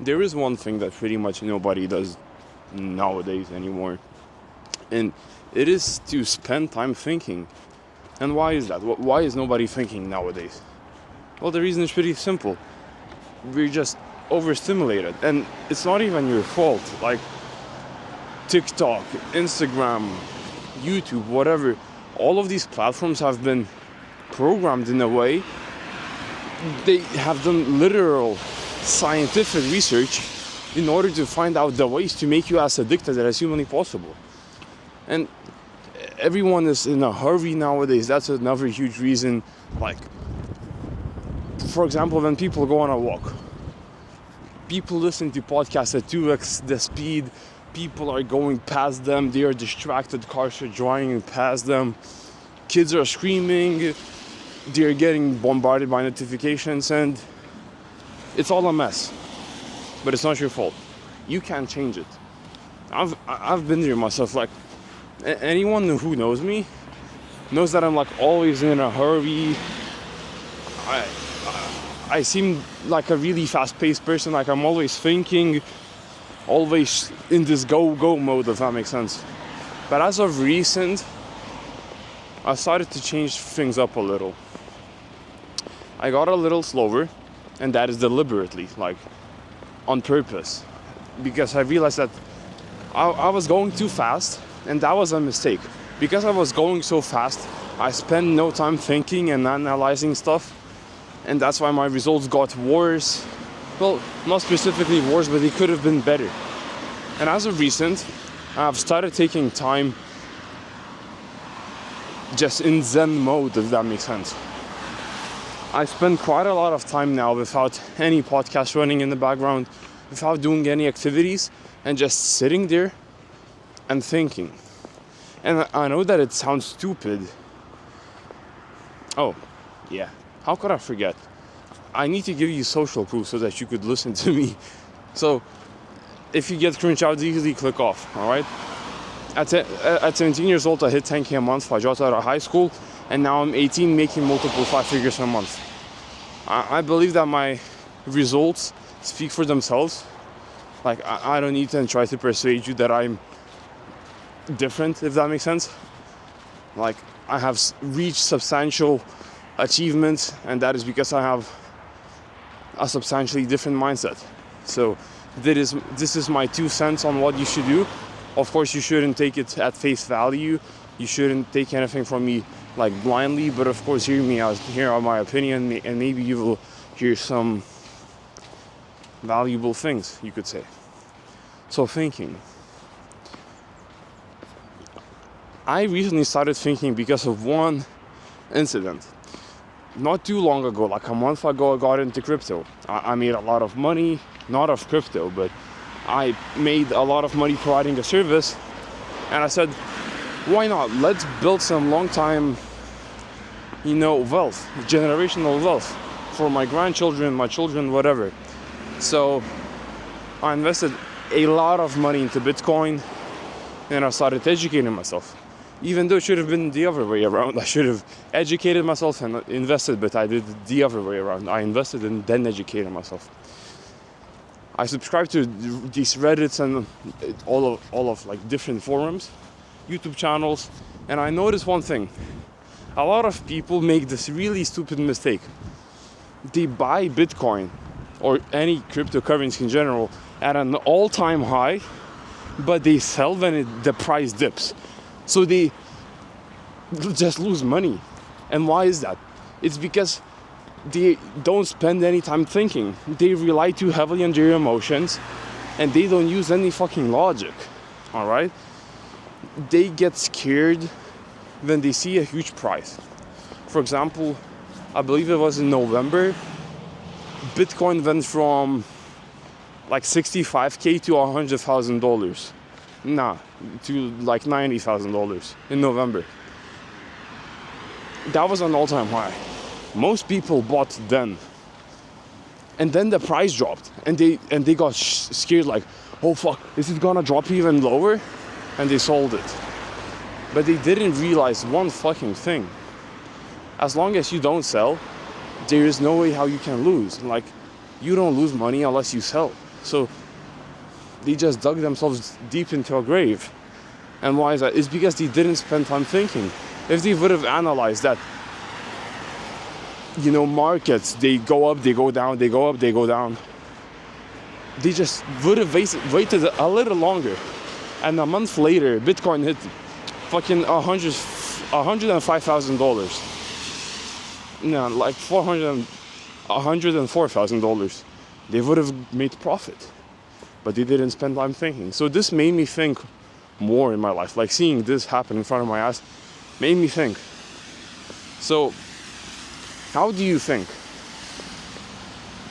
there is one thing that pretty much nobody does nowadays anymore, and it is to spend time thinking. And why is that? Why is nobody thinking nowadays? Well, the reason is pretty simple. We're just overstimulated, and it's not even your fault. Like TikTok, Instagram, YouTube, whatever, all of these platforms have been programmed in a way. They have done literal scientific research in order to find out the ways to make you as addicted as humanly possible. And everyone is in a hurry nowadays. That's another huge reason. Like, for example, when people go on a walk, people listen to podcasts at 2x the speed. People are going past them. They are distracted. Cars are driving past them. Kids are screaming. They're getting bombarded by notifications, and it's all a mess. But it's not your fault. You can't change it. I've been there myself. Like, anyone who knows me knows that I'm like always in a hurry. I seem like a really fast-paced person. Like, I'm always thinking, always in this go mode, if that makes sense. But as of recent, I started to change things up a little. I got a little slower, and that is deliberately, like on purpose, because I realized that I was going too fast, and that was a mistake. Because I was going so fast, I spent no time thinking and analyzing stuff, and that's why my results got worse. Well, not specifically worse, but they could have been better. And as of recent, I've started taking time just in Zen mode, if that makes sense. I spend quite a lot of time now without any podcast running in the background, without doing any activities, and just sitting there and thinking. And I know that it sounds stupid. Oh, yeah. How could I forget? I need to give you social proof so that you could listen to me. So, if you get cringe out easily, click off, alright? At 17 years old, I hit 10K a month. I dropped out of high school, and now I'm 18, making multiple 5 figures a month. I believe that my results speak for themselves. Like, I don't need to try to persuade you that I'm different, if that makes sense. Like, I have reached substantial achievements, and that is because I have a substantially different mindset. So this is my 2 cents on what you should do. Of course, you shouldn't take it at face value. You shouldn't take anything from me like blindly, but of course hear me out, hear out my opinion, and maybe you will hear some valuable things, you could say. So thinking. I recently started thinking because of one incident. Not too long ago, like a month ago, I got into crypto. I made a lot of money, not of crypto, but I made a lot of money providing a service, and I said, why not? Let's build some long-time, wealth, generational wealth for my grandchildren, my children, whatever. So I invested a lot of money into Bitcoin, and I started educating myself. Even though it should have been the other way around. I should have educated myself and invested, but I did the other way around. I invested and then educated myself. I subscribe to these Reddits and all of like different forums, YouTube channels, and I noticed one thing. A lot of people make this really stupid mistake. They buy Bitcoin or any cryptocurrency in general at an all-time high, but they sell when the price dips. So they just lose money. And why is that? It's because they don't spend any time thinking. They rely too heavily on their emotions, and they don't use any fucking logic. Alright? They get scared when they see a huge price. For example, I believe it was in November, Bitcoin went from like $65K to $100,000. To like $90,000 in November. That was an all-time high. Most people bought then, and then the price dropped, and they got scared, like, oh fuck, is it gonna drop even lower? And they sold it. But they didn't realize one fucking thing. As long as you don't sell, there is no way how you can lose. Like, you don't lose money unless you sell. So they just dug themselves deep into a grave. And why is that? It's because they didn't spend time thinking. If they would have analyzed that, markets, they go up, they go down, they go up, they go down, they just would have waited a little longer. And a month later, Bitcoin hit fucking $105,000. No, like $104,000. They would have made profit. But they didn't spend time thinking. So this made me think more in my life. Like seeing this happen in front of my eyes made me think. So how do you think?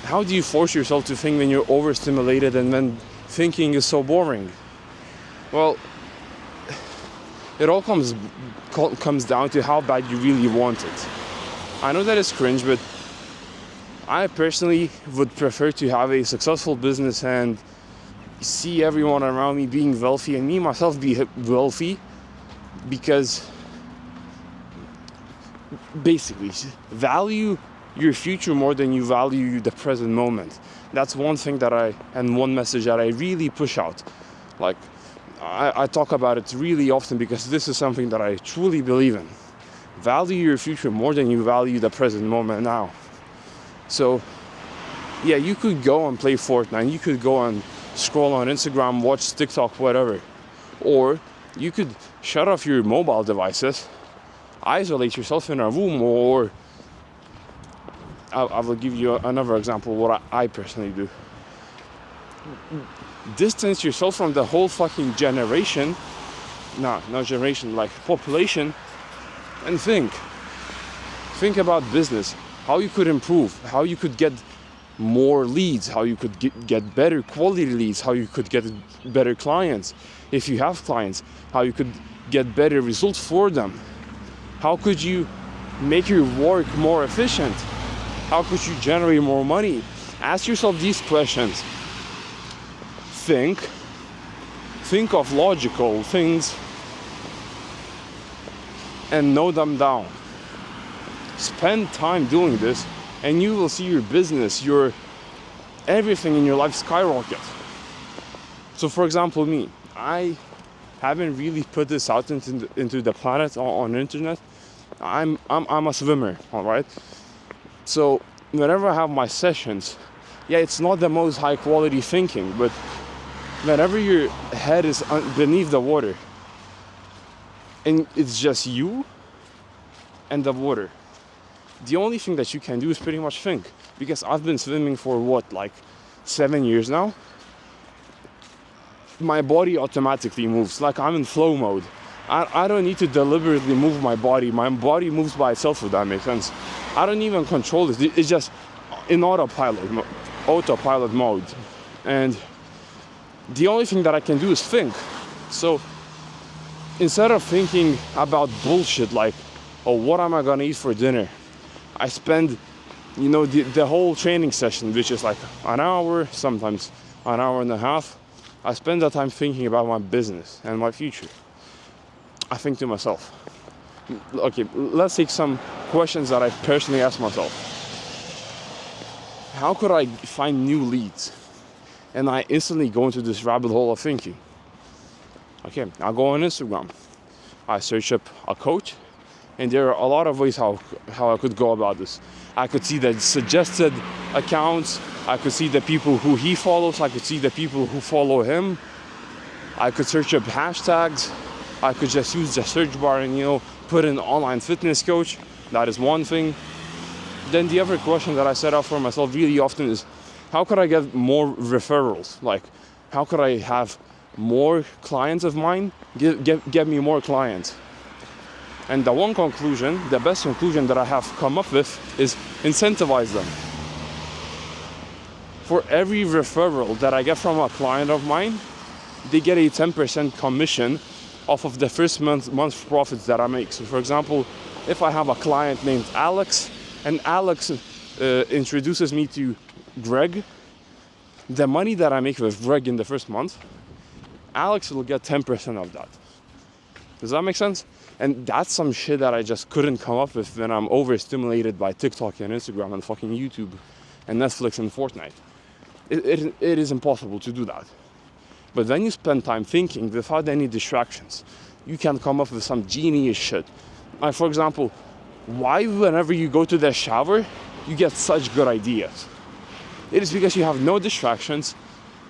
How do you force yourself to think when you're overstimulated and when thinking is so boring? Well, it all comes down to how bad you really want it. I know that it's cringe, but I personally would prefer to have a successful business and see everyone around me being wealthy and me myself be wealthy, because basically value your future more than you value the present moment. That's one thing and one message that I really push out. Like I talk about it really often because this is something that I truly believe in. Value your future more than you value the present moment now. So yeah, you could go and play Fortnite, you could go and scroll on Instagram, watch TikTok, whatever. Or you could shut off your mobile devices, isolate yourself in a room, or I will give you another example of what I personally do. Distance yourself from the whole fucking generation, not generation, like population, and think about business, how you could improve, how you could get more leads, how you could get better quality leads, how you could get better clients if you have clients, how you could get better results for them, how could you make your work more efficient, how could you generate more money. Ask yourself these questions. Think of logical things and note them down. Spend time doing this and you will see your business, your everything in your life skyrocket. So for example, me, I haven't really put this out into the planet on the internet. I'm a swimmer, all right? So whenever I have my sessions, yeah, it's not the most high quality thinking, but whenever your head is beneath the water and it's just you and the water, the only thing that you can do is pretty much think. Because I've been swimming for 7 years now. My body automatically moves, like I'm in flow mode. I don't need to deliberately move my body moves by itself, if that makes sense. I don't even control it, it's just in autopilot mode. And the only thing that I can do is think. So instead of thinking about bullshit like, oh, what am I gonna eat for dinner? I spend, the whole training session, which is like an hour, sometimes an hour and a half. I spend that time thinking about my business and my future. I think to myself, okay, let's take some questions that I personally ask myself. How could I find new leads? And I instantly go into this rabbit hole of thinking. Okay, I'll go on Instagram. I search up a coach. And there are a lot of ways how I could go about this. I could see the suggested accounts. I could see the people who he follows. I could see the people who follow him. I could search up hashtags. I could just use the search bar and, put in online fitness coach. That is one thing. Then the other question that I set out for myself really often is, how could I get more referrals? Like, how could I have more clients of mine get me more clients? And the best conclusion that I have come up with is incentivize them. For every referral that I get from a client of mine, they get a 10% commission off of the first month's profits that I make. So for example, if I have a client named Alex, and Alex introduces me to Greg, the money that I make with Greg in the first month, Alex will get 10% of that. Does that make sense? And that's some shit that I just couldn't come up with when I'm overstimulated by TikTok and Instagram and fucking YouTube and Netflix and Fortnite. it is impossible to do that. But when you spend time thinking without any distractions, you can come up with some genius shit. Like, for example, why whenever you go to the shower, you get such good ideas? It is because you have no distractions,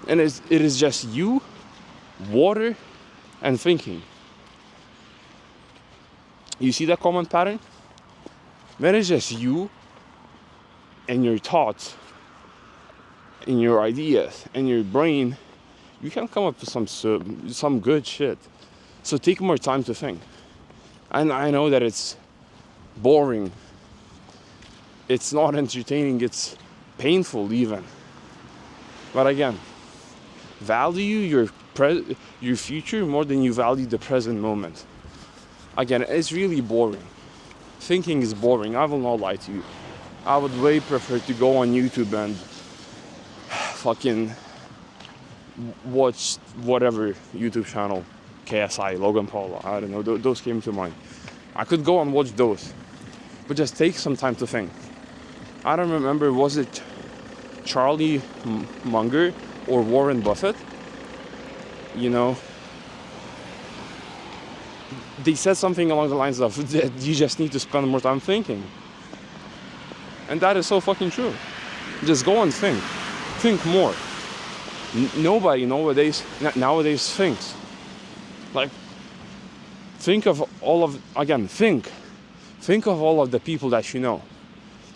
and it is just you, water, and thinking. You see that common pattern? When it's just you and your thoughts, and your ideas, and your brain, you can come up with some good shit. So take more time to think. And I know that it's boring. It's not entertaining. It's painful even. But again, value your future more than you value the present moment. Again, it's really boring. Thinking is boring. I will not lie to you. I would way prefer to go on YouTube and fucking watch whatever YouTube channel, KSI, Logan Paul, I don't know, those came to mind. I could go and watch those, but just take some time to think. I don't remember, was it Charlie Munger or Warren Buffett? You know, they said something along the lines of that you just need to spend more time thinking. And that is so fucking true. Just go and think. Think more. Nobody nowadays thinks. Like, think of all of the people that you know.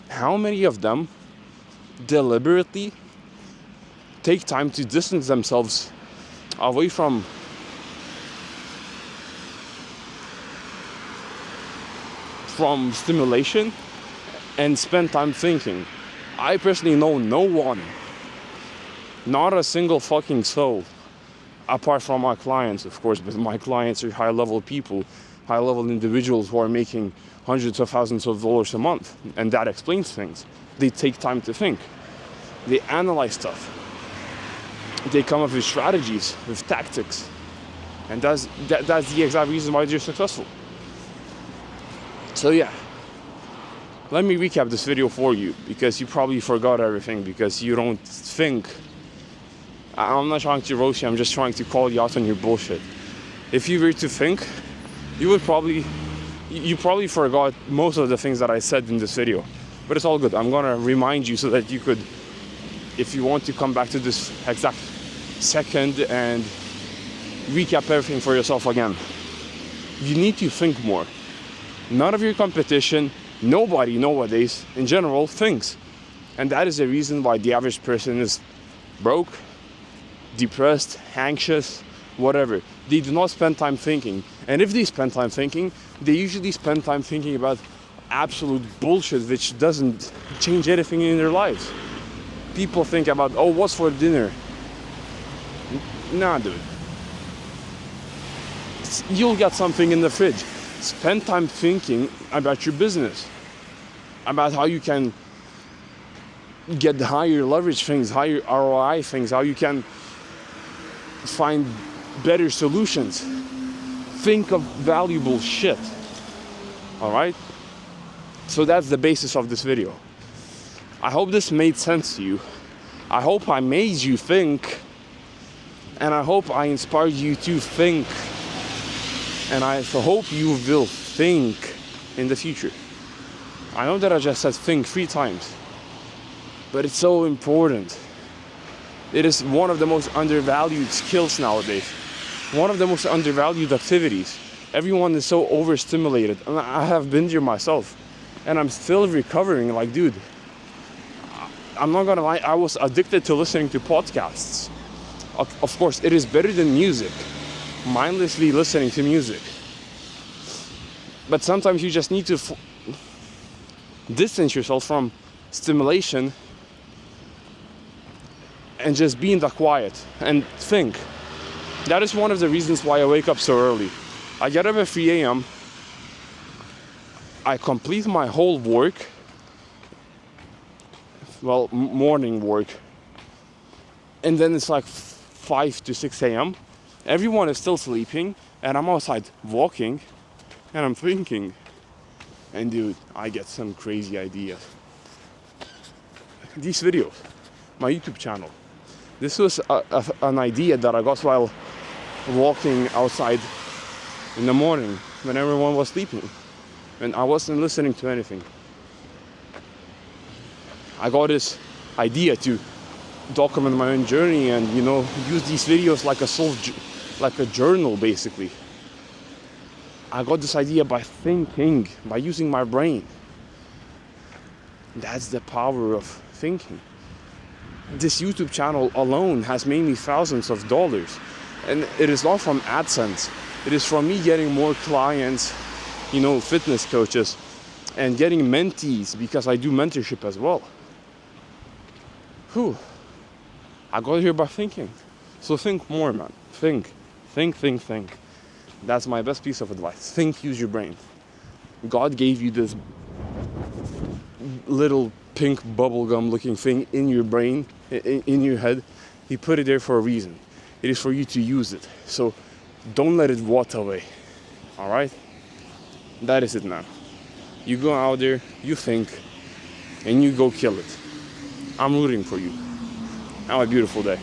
How many of them deliberately take time to distance themselves away from stimulation and spend time thinking? I personally know no one. Not a single fucking soul, apart from my clients, of course, but my clients are high-level people, high-level individuals who are making hundreds of thousands of dollars a month, and that explains things. They take time to think. They analyze stuff. They come up with strategies, with tactics, and that's the exact reason why they're successful. So yeah, let me recap this video for you, because you probably forgot everything because you don't think. I'm not trying to roast you, I'm just trying to call you out on your bullshit. If you were to think, you probably forgot most of the things that I said in this video. But it's all good. I'm gonna remind you so that you could, if you want to come back to this exact second and recap everything for yourself again. You need to think more. None of your competition, nobody nowadays, in general, thinks. And that is the reason why the average person is broke, depressed, anxious, whatever. They do not spend time thinking. And if they spend time thinking, they usually spend time thinking about absolute bullshit which doesn't change anything in their lives. People think about, oh, what's for dinner? Nah, dude. You'll get something in the fridge. Spend time thinking about your business, about how you can get higher leverage things, higher ROI things, how you can find better solutions. Think of valuable shit. All right? So that's the basis of this video. I hope this made sense to you. I hope I made you think, and I hope I inspired you to think, and I hope you will think in the future. I know that I just said think 3 times, but it's so important. It is one of the most undervalued skills nowadays. One of the most undervalued activities. Everyone is so overstimulated. And I have been there myself. And I'm still recovering. Like, dude, I'm not gonna lie, I was addicted to listening to podcasts. Of course, it is better than music. Mindlessly listening to music. But sometimes you just need to distance yourself from stimulation and just be in the quiet and think. That is one of the reasons why I wake up so early. I get up at 3 a.m. I complete my whole work, well, morning work, and then it's like 5 to 6 a.m. Everyone is still sleeping, and I'm outside walking, and I'm thinking, and dude, I get some crazy ideas. These videos, my YouTube channel, This was an idea that I got while walking outside in the morning when everyone was sleeping, and I wasn't listening to anything. I got this idea to document my own journey and, you know, use these videos like a journal, basically. I got this idea by thinking, by using my brain. That's the power of thinking. This YouTube channel alone has made me thousands of dollars, and it is not from AdSense. It is from me getting more clients, you know, fitness coaches, and getting mentees, because I do mentorship as well. Whew. I got here by thinking. So think more, man. Think. That's my best piece of advice. Think, use your brain. God gave you this little pink bubblegum looking thing in your brain, in your head. He put it there for a reason. It is for you to use it. So don't let it rot away. All right? That is it, man. You go out there, you think, and you go kill it. I'm rooting for you. Have a beautiful day.